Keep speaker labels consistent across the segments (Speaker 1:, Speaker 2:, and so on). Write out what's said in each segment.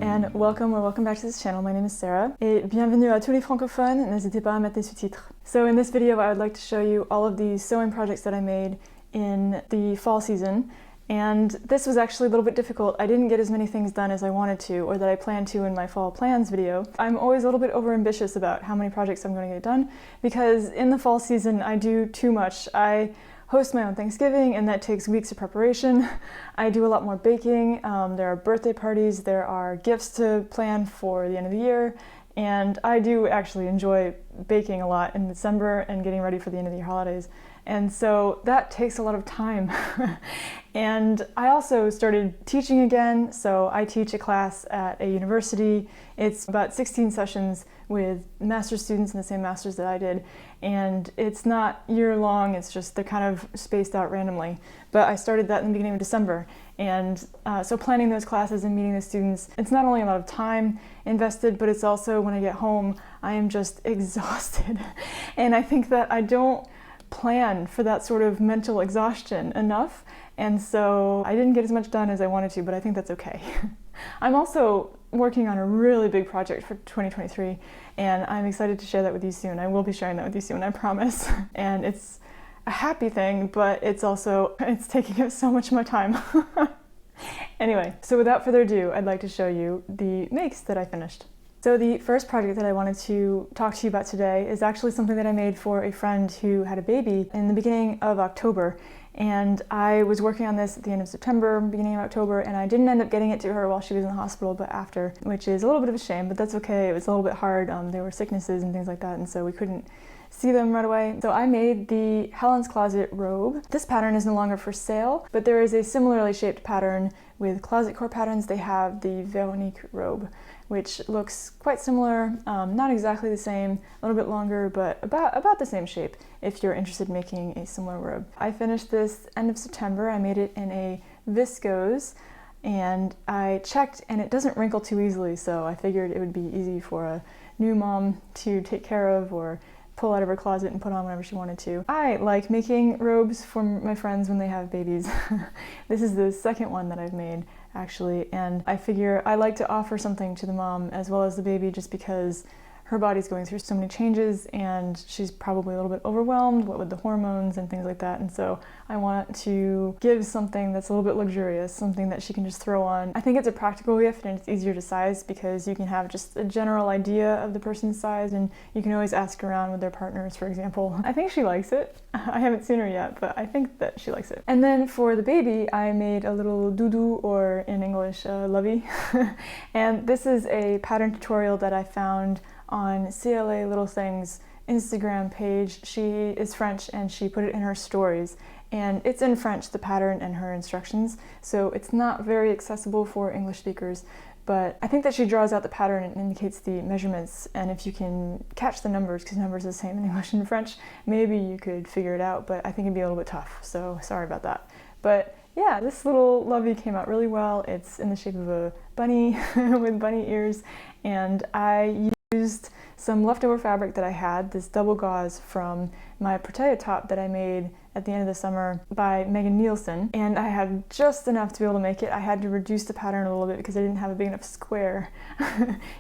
Speaker 1: and welcome back to this channel. My name is Sarah et bienvenue à tous les francophones. N'hésitez pas à mettre des sous-titres. So in this video I would like to show you all of the sewing projects that I made in the fall season, and this was actually a little bit difficult. I didn't get as many things done as I wanted to or that I planned to in my fall plans video. I'm always a little bit overambitious about how many projects I'm going to get done because in the fall season I do too much. I host my own Thanksgiving, and that takes weeks of preparation. I do a lot more baking. There are birthday parties, there are gifts to plan for the end of the year, and I do actually enjoy baking a lot in December and getting ready for the end of the year holidays. And so that takes a lot of time. And I also started teaching again, so I teach a class at a university. It's about 16 sessions with master's students in the same master's that I did, and it's not year-long, it's just they're kind of spaced out randomly. But I started that in the beginning of December, and so planning those classes and meeting the students, it's not only a lot of time invested, but it's also when I get home, I am just exhausted. And I think that I don't plan for that sort of mental exhaustion enough, and so I didn't get as much done as I wanted to, but I think that's okay. I'm also working on a really big project for 2023, and I'm excited to share that with you soon. I will be sharing that with you soon, I promise. And it's a happy thing, but it's taking up so much of my time. Anyway, so without further ado, I'd like to show you the makes that I finished. So the first project that I wanted to talk to you about today is actually something that I made for a friend who had a baby in the beginning of October. And I was working on this at the end of September, beginning of October, and I didn't end up getting it to her while she was in the hospital, but after, which is a little bit of a shame, but that's okay. It was a little bit hard. There were sicknesses and things like that, and so we couldn't see them right away. So I made the Helen's Closet robe. This pattern is no longer for sale, but there is a similarly shaped pattern with Closet Core Patterns. They have the Veronique robe, which looks quite similar, not exactly the same, a little bit longer, but about the same shape if you're interested in making a similar robe. I finished this end of September. I made it in a viscose, and I checked and it doesn't wrinkle too easily, so I figured it would be easy for a new mom to take care of or pull out of her closet and put on whenever she wanted to. I like making robes for my friends when they have babies. This is the second one that I've made, actually, and I figure I like to offer something to the mom as well as the baby just because her body's going through so many changes and she's probably a little bit overwhelmed, what with the hormones and things like that, and so I want to give something that's a little bit luxurious, something that she can just throw on. I think it's a practical gift and it's easier to size because you can have just a general idea of the person's size, and you can always ask around with their partners, for example. I think she likes it. I haven't seen her yet, but I think that she likes it. And then for the baby, I made a little doudou, or in English, lovey. And this is a pattern tutorial that I found on CLA Little Things Instagram page. She is French and she put it in her stories, and it's in French, the pattern and her instructions, so it's not very accessible for English speakers, but I think that she draws out the pattern and indicates the measurements, and if you can catch the numbers, because numbers are the same in English and French, maybe you could figure it out, but I think it'd be a little bit tough, so sorry about that. But yeah, this little lovey came out really well. It's in the shape of a bunny with bunny ears, and I used some leftover fabric that I had, this double gauze from my Protea top that I made at the end of the summer by Megan Nielsen, and I had just enough to be able to make it. I had to reduce the pattern a little bit because I didn't have a big enough square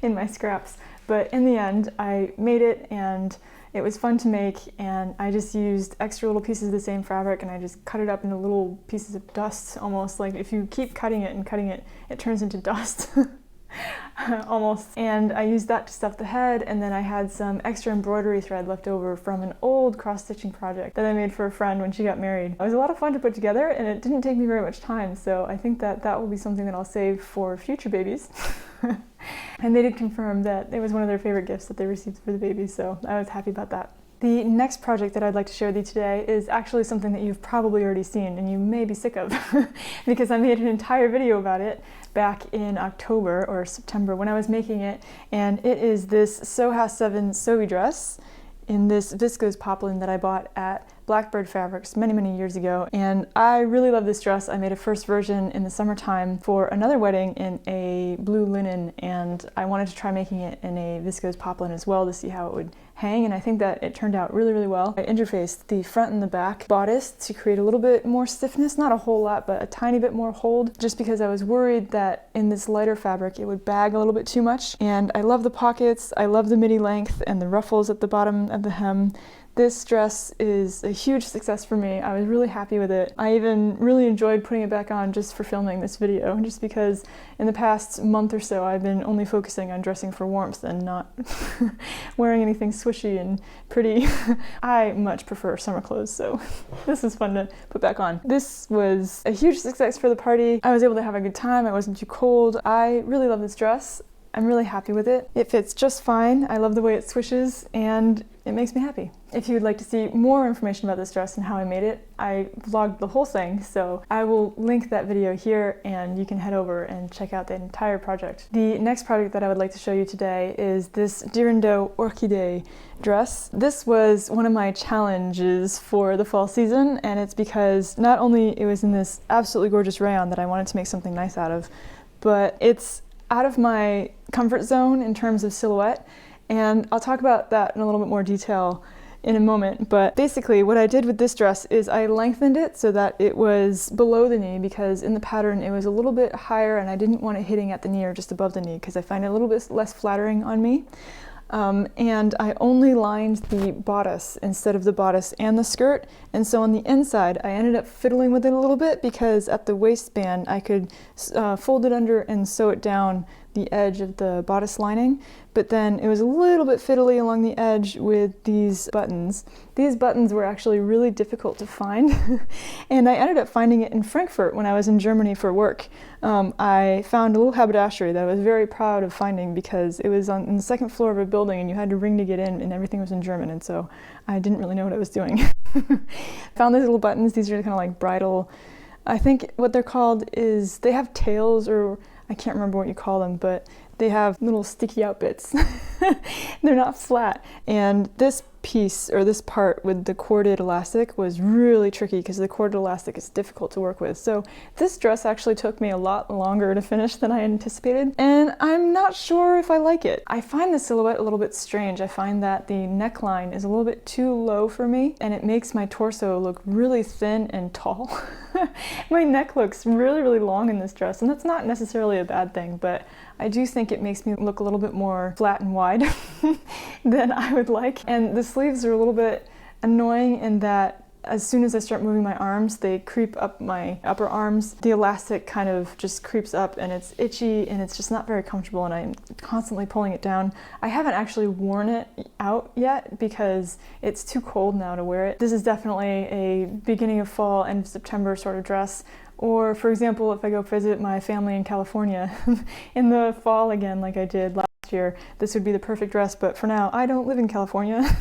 Speaker 1: in my scraps, but in the end I made it and it was fun to make, and I just used extra little pieces of the same fabric and I just cut it up into little pieces of dust, almost like if you keep cutting it and cutting it, it turns into dust. Almost. And I used that to stuff the head, and then I had some extra embroidery thread left over from an old cross-stitching project that I made for a friend when she got married. It was a lot of fun to put together, and it didn't take me very much time, so I think that that will be something that I'll save for future babies. And they did confirm that it was one of their favorite gifts that they received for the baby, so I was happy about that. The next project that I'd like to share with you today is actually something that you've probably already seen and you may be sick of because I made an entire video about it back in October or September when I was making it, and it is this Soha 7 Sewi dress in this viscose poplin that I bought at Blackbird Fabrics many years ago, and I really love this dress. I made a first version in the summertime for another wedding in a blue linen, and I wanted to try making it in a viscose poplin as well to see how it would hang, and I think that it turned out really, really well. I interfaced the front and the back bodice to create a little bit more stiffness, not a whole lot, but a tiny bit more hold, just because I was worried that in this lighter fabric it would bag a little bit too much. And I love the pockets, I love the midi length and the ruffles at the bottom of the hem. This dress is a huge success for me. I was really happy with it. I even really enjoyed putting it back on just for filming this video, just because in the past month or so I've been only focusing on dressing for warmth and not wearing anything swishy and pretty. I much prefer summer clothes, so this is fun to put back on. This was a huge success for the party. I was able to have a good time. I wasn't too cold. I really love this dress. I'm really happy with it. It fits just fine. I love the way it swishes, and it makes me happy. If you would like to see more information about this dress and how I made it, I vlogged the whole thing, so I will link that video here and you can head over and check out the entire project. The next project that I would like to show you today is this Dirindo Orchidee dress. This was one of my challenges for the fall season, and it's because not only it was in this absolutely gorgeous rayon that I wanted to make something nice out of, but it's out of my comfort zone in terms of silhouette, and I'll talk about that in a little bit more detail in a moment. But basically what I did with this dress is I lengthened it so that it was below the knee, because in the pattern it was a little bit higher and I didn't want it hitting at the knee or just above the knee because I find it a little bit less flattering on me. And I only lined the bodice instead of the bodice and the skirt, and so on the inside I ended up fiddling with it a little bit, because at the waistband I could fold it under and sew it down the edge of the bodice lining, but then it was a little bit fiddly along the edge with these buttons. These buttons were actually really difficult to find and I ended up finding it in Frankfurt when I was in Germany for work. I found a little haberdashery that I was very proud of finding, because it was on the second floor of a building and you had to ring to get in, and everything was in German, and so I didn't really know what I was doing. Found these little buttons. These are kind of like bridal, I think what they're called is, they have tails, or I can't remember what you call them, but they have little sticky out bits. They're not flat. And this piece, or this part with the corded elastic, was really tricky because the corded elastic is difficult to work with. So this dress actually took me a lot longer to finish than I anticipated, and I'm not sure if I like it. I find the silhouette a little bit strange. I find that the neckline is a little bit too low for me, and it makes my torso look really thin and tall. My neck looks really, really long in this dress, and that's not necessarily a bad thing, but I do think it makes me look a little bit more flat and wide than I would like. And the sleeves are a little bit annoying in that as soon as I start moving my arms, they creep up my upper arms. The elastic kind of just creeps up and it's itchy and it's just not very comfortable, and I'm constantly pulling it down. I haven't actually worn it out yet because it's too cold now to wear it. This is definitely a beginning of fall, end of September sort of dress. Or for example, if I go visit my family in California in the fall again like I did last year, this would be the perfect dress, but for now I don't live in California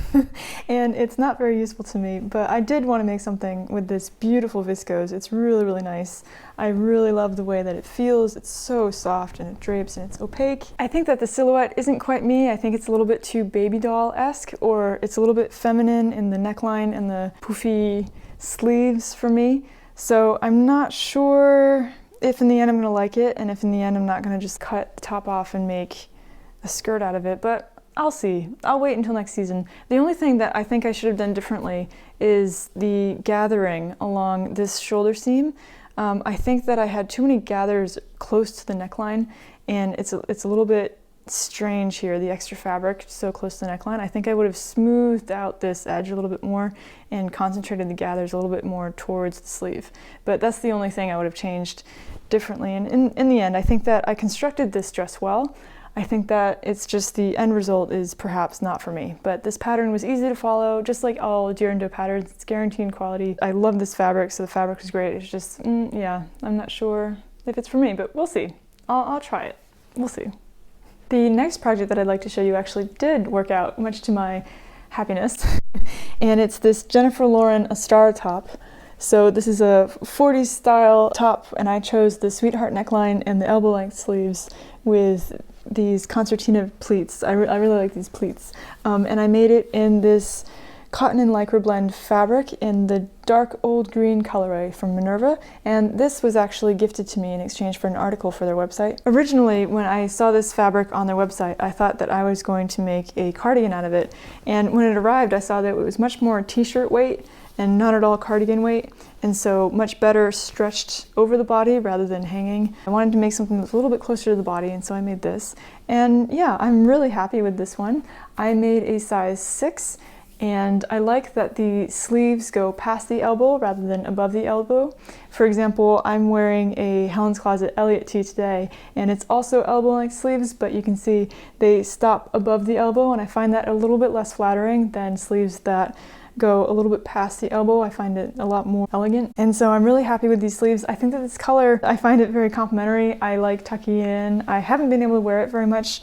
Speaker 1: and it's not very useful to me. But I did want to make something with this beautiful viscose. It's really, really nice. I really love the way that it feels. It's so soft and it drapes and it's opaque. I think that the silhouette isn't quite me. I think it's a little bit too baby doll-esque, or it's a little bit feminine in the neckline and the poofy sleeves for me. So I'm not sure if in the end I'm gonna like it, and if in the end I'm not gonna just cut the top off and make a skirt out of it, but I'll see. I'll wait until next season. The only thing that I think I should have done differently is the gathering along this shoulder seam. I think that I had too many gathers close to the neckline, and it's a little bit strange here, the extra fabric so close to the neckline. I think I would have smoothed out this edge a little bit more and concentrated the gathers a little bit more towards the sleeve. But that's the only thing I would have changed differently. And in the end, I think that I constructed this dress well. I think that it's just the end result is perhaps not for me. But this pattern was easy to follow, just like all Dirindo patterns. It's guaranteed quality. I love this fabric, so the fabric is great. It's just, yeah, I'm not sure if it's for me, but we'll see. I'll try it. We'll see. The next project that I'd like to show you actually did work out, much to my happiness. And it's this Jennifer Lauren A Star top. So this is a 40s style top, and I chose the sweetheart neckline and the elbow length sleeves with these concertina pleats. I really like these pleats. And I made it in this cotton and lycra blend fabric in the dark old green colorway from Minerva, and this was actually gifted to me in exchange for an article for their website. Originally, when I saw this fabric on their website, I thought that I was going to make a cardigan out of it, and when it arrived I saw that it was much more t-shirt weight and not at all cardigan weight, and so much better stretched over the body rather than hanging. I wanted to make something that's a little bit closer to the body, and so I made this. And yeah, I'm really happy with this one. I made a size 6, and I like that the sleeves go past the elbow rather than above the elbow. For example, I'm wearing a Helen's Closet Elliot tee today, and it's also elbow-length sleeves, but you can see they stop above the elbow, and I find that a little bit less flattering than sleeves that go a little bit past the elbow. I find it a lot more elegant, and so I'm really happy with these sleeves. I think that this color, I find it very complimentary. I like tucking in. I haven't been able to wear it very much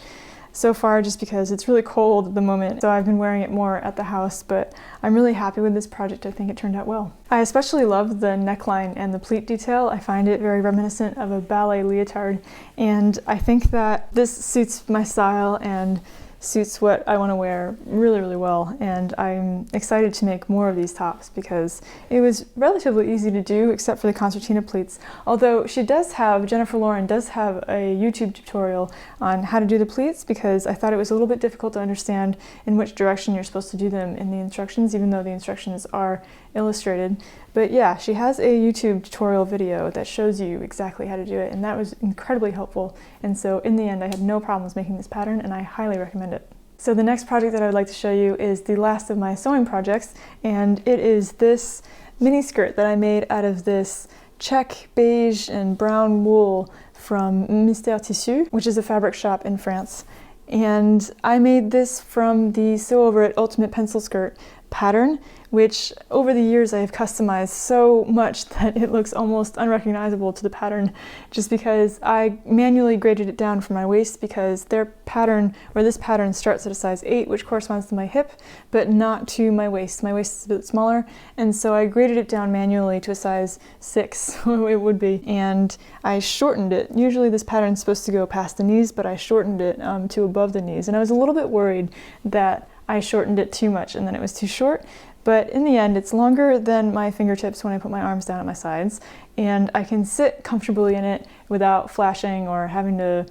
Speaker 1: so far just because it's really cold at the moment, so I've been wearing it more at the house, but I'm really happy with this project. I think it turned out well. I especially love the neckline and the pleat detail. I find it very reminiscent of a ballet leotard, and I think that this suits my style and suits what I want to wear really, really well, and I'm excited to make more of these tops because it was relatively easy to do except for the concertina pleats. Although Jennifer Lauren does have a YouTube tutorial on how to do the pleats, because I thought it was a little bit difficult to understand in which direction you're supposed to do them in the instructions, even though the instructions are illustrated. But yeah, she has a YouTube tutorial video that shows you exactly how to do it, and that was incredibly helpful. And so in the end, I had no problems making this pattern, and I highly recommend it. So the next project that I would like to show you is the last of my sewing projects, and it is this mini skirt that I made out of this check beige and brown wool from Mystère Tissu, which is a fabric shop in France. And I made this from the Sew Over It Ultimate Pencil Skirt pattern, which over the years I have customized so much that it looks almost unrecognizable to the pattern, just because I manually graded it down for my waist, because their pattern, or this pattern, starts at a size 8, which corresponds to my hip, but not to my waist. My waist is a bit smaller, and so I graded it down manually to a size 6, it would be, and I shortened it. Usually this pattern is supposed to go past the knees, but I shortened it to above the knees, and I was a little bit worried that I shortened it too much and then it was too short. But in the end, it's longer than my fingertips when I put my arms down at my sides, and I can sit comfortably in it without flashing or having to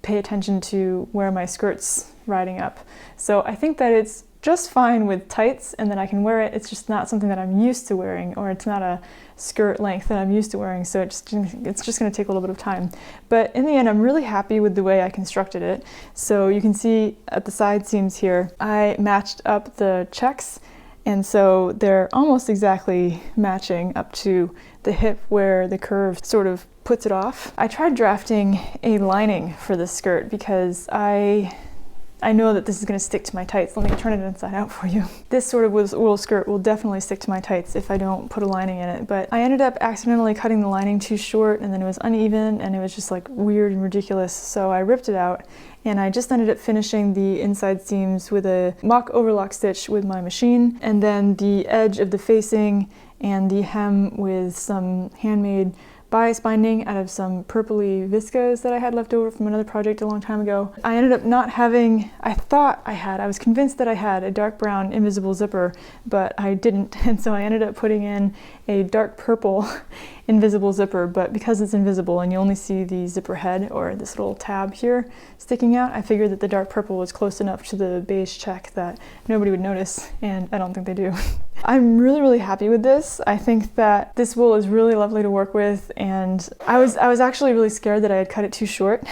Speaker 1: pay attention to where my skirt's riding up. So I think that it's just fine with tights, and then I can wear it. It's just not something that I'm used to wearing, or it's not a skirt length that I'm used to wearing, so it's just going to take a little bit of time. But in the end, I'm really happy with the way I constructed it. So you can see at the side seams here, I matched up the checks, and so they're almost exactly matching up to the hip where the curve sort of puts it off. I tried drafting a lining for this skirt because I know that this is going to stick to my tights. Let me turn it inside out for you. This sort of wool skirt will definitely stick to my tights if I don't put a lining in it, but I ended up accidentally cutting the lining too short, and then it was uneven and it was just like weird and ridiculous, so I ripped it out, and I just ended up finishing the inside seams with a mock overlock stitch with my machine, and then the edge of the facing and the hem with some handmade bias binding out of some purpley viscose that I had left over from another project a long time ago. I ended up not having, I was convinced that I had a dark brown invisible zipper, but I didn't, and so I ended up putting in a dark purple invisible zipper, but because it's invisible and you only see the zipper head, or this little tab here sticking out, I figured that the dark purple was close enough to the beige check that nobody would notice, and I don't think they do. I'm really, really happy with this. I think that this wool is really lovely to work with, and I was actually really scared that I had cut it too short,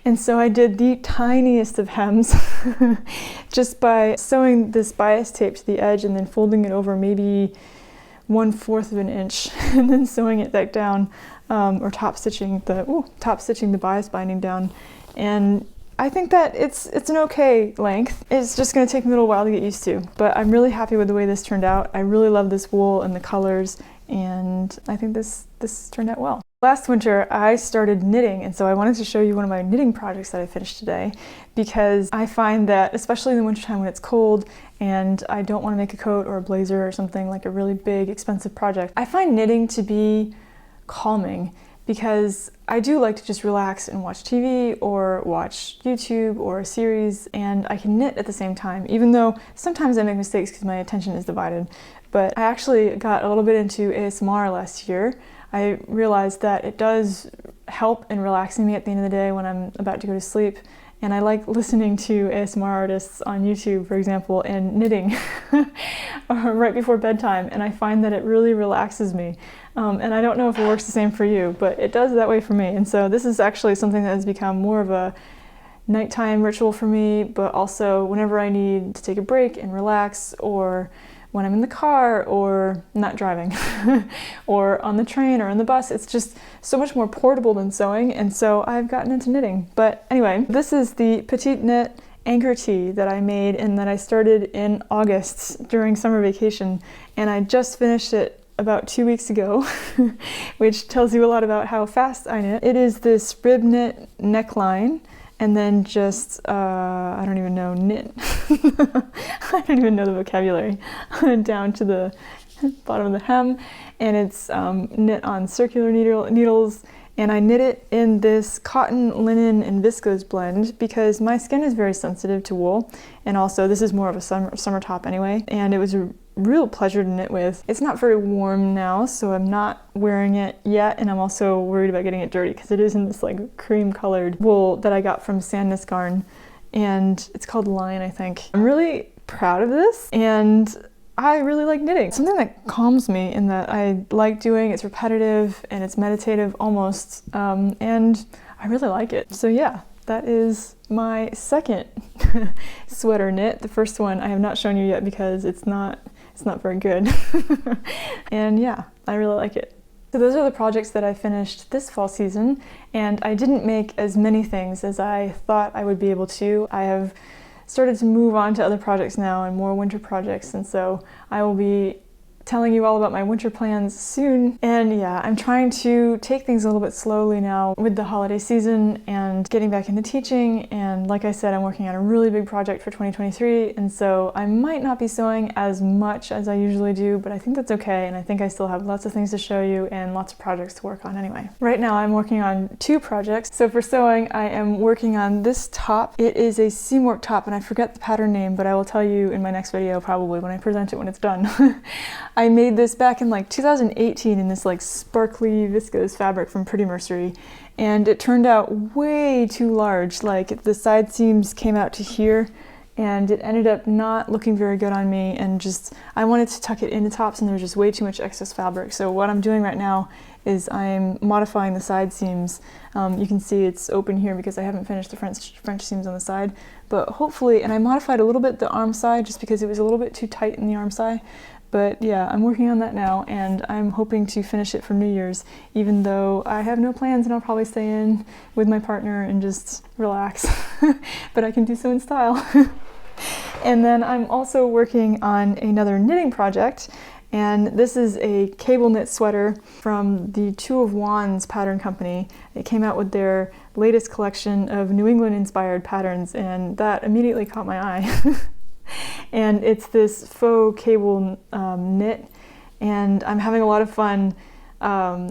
Speaker 1: and so I did the tiniest of hems just by sewing this bias tape to the edge and then folding it over maybe 1/4 of an inch and then sewing it back down, or top stitching the bias binding down. And I think that it's an okay length. It's just going to take me a little while to get used to, but I'm really happy with the way this turned out. I really love this wool and the colors, and I think this turned out well. Last winter I started knitting, and so I wanted to show you one of my knitting projects that I finished today, because I find that especially in the wintertime when it's cold and I don't want to make a coat or a blazer or something like a really big expensive project, I find knitting to be calming, because I do like to just relax and watch TV or watch YouTube or a series, and I can knit at the same time, even though sometimes I make mistakes because my attention is divided. But I actually got a little bit into ASMR last year. I realized that it does help in relaxing me at the end of the day when I'm about to go to sleep. And I like listening to ASMR artists on YouTube, for example, and knitting right before bedtime. And I find that it really relaxes me. And I don't know if it works the same for you, but it does that way for me. And so this is actually something that has become more of a nighttime ritual for me, but also whenever I need to take a break and relax, or when I'm in the car or not driving or on the train or on the bus. It's just so much more portable than sewing, and so I've gotten into knitting. But anyway, this is the Petite Knit anchor tee that I made and that I started in August during summer vacation, and I just finished it about 2 weeks ago, which tells you a lot about how fast I knit. It is this rib knit neckline, and then just, I don't even know, knit. I don't even know the vocabulary. Down to the bottom of the hem, and it's knit on circular needles, and I knit it in this cotton, linen, and viscose blend because my skin is very sensitive to wool, and also this is more of a summer top anyway, and it was a real pleasure to knit with. It's not very warm now, so I'm not wearing it yet, and I'm also worried about getting it dirty because it is in this like cream colored wool that I got from Sandnes Garn, and it's called Line, I think. I'm really proud of this, and I really like knitting. It's something that calms me and that I like doing. It's repetitive and it's meditative almost, and I really like it. So yeah, that is my second sweater knit. The first one I have not shown you yet because it's not very good. And yeah, I really like it. So those are the projects that I finished this fall season, and I didn't make as many things as I thought I would be able to. I have started to move on to other projects now and more winter projects, and so I will be telling you all about my winter plans soon. And yeah, I'm trying to take things a little bit slowly now with the holiday season and getting back into teaching. And like I said, I'm working on a really big project for 2023, and so I might not be sewing as much as I usually do, but I think that's okay, and I think I still have lots of things to show you and lots of projects to work on anyway. Right now I'm working on 2 projects. So for sewing, I am working on this top. It is a seam work top, and I forget the pattern name, but I will tell you in my next video probably when I present it when it's done. I made this back in like 2018 in this like sparkly viscose fabric from Pretty Mercery, and it turned out way too large. Like the side seams came out to here, and it ended up not looking very good on me, and just I wanted to tuck it into tops and there was just way too much excess fabric. So what I'm doing right now is I'm modifying the side seams. You can see it's open here because I haven't finished the French seams on the side, but hopefully, and I modified a little bit the arm side just because it was a little bit too tight in the arm side. But yeah, I'm working on that now, and I'm hoping to finish it for New Year's, even though I have no plans and I'll probably stay in with my partner and just relax. But I can do so in style. And then I'm also working on another knitting project, and this is a cable knit sweater from the Two of Wands pattern company. It came out with their latest collection of New England inspired patterns, and that immediately caught my eye. And it's this faux cable knit, and I'm having a lot of fun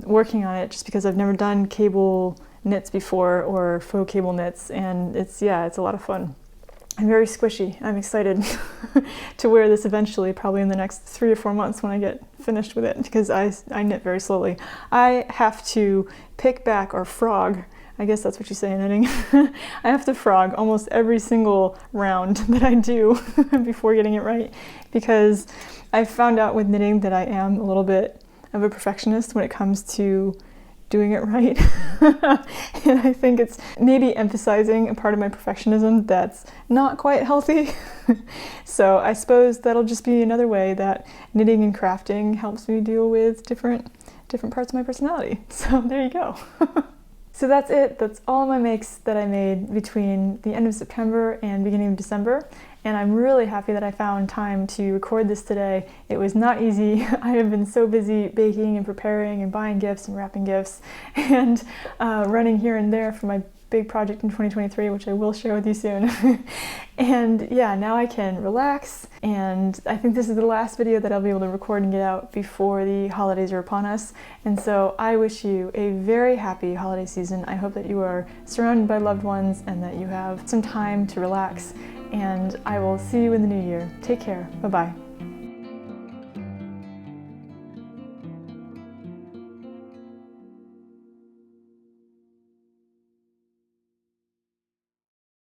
Speaker 1: working on it just because I've never done cable knits before, or faux cable knits, and it's a lot of fun. I'm very squishy. I'm excited to wear this eventually, probably in the next 3 or 4 months when I get finished with it, because I knit very slowly. I have to pick back or frog, I guess that's what you say in knitting. I have to frog almost every single round that I do before getting it right, because I've found out with knitting that I am a little bit of a perfectionist when it comes to doing it right. And I think it's maybe emphasizing a part of my perfectionism that's not quite healthy. So I suppose that'll just be another way that knitting and crafting helps me deal with different parts of my personality. So there you go. So that's it. That's all my makes that I made between the end of September and beginning of December. And I'm really happy that I found time to record this today. It was not easy. I have been so busy baking and preparing and buying gifts and wrapping gifts and running here and there for my big project in 2023, which I will share with you soon. And yeah, now I can relax, and I think this is the last video that I'll be able to record and get out before the holidays are upon us. And so I wish you a very happy holiday season. I hope that you are surrounded by loved ones and that you have some time to relax, and I will see you in the new year. Take care. Bye-bye.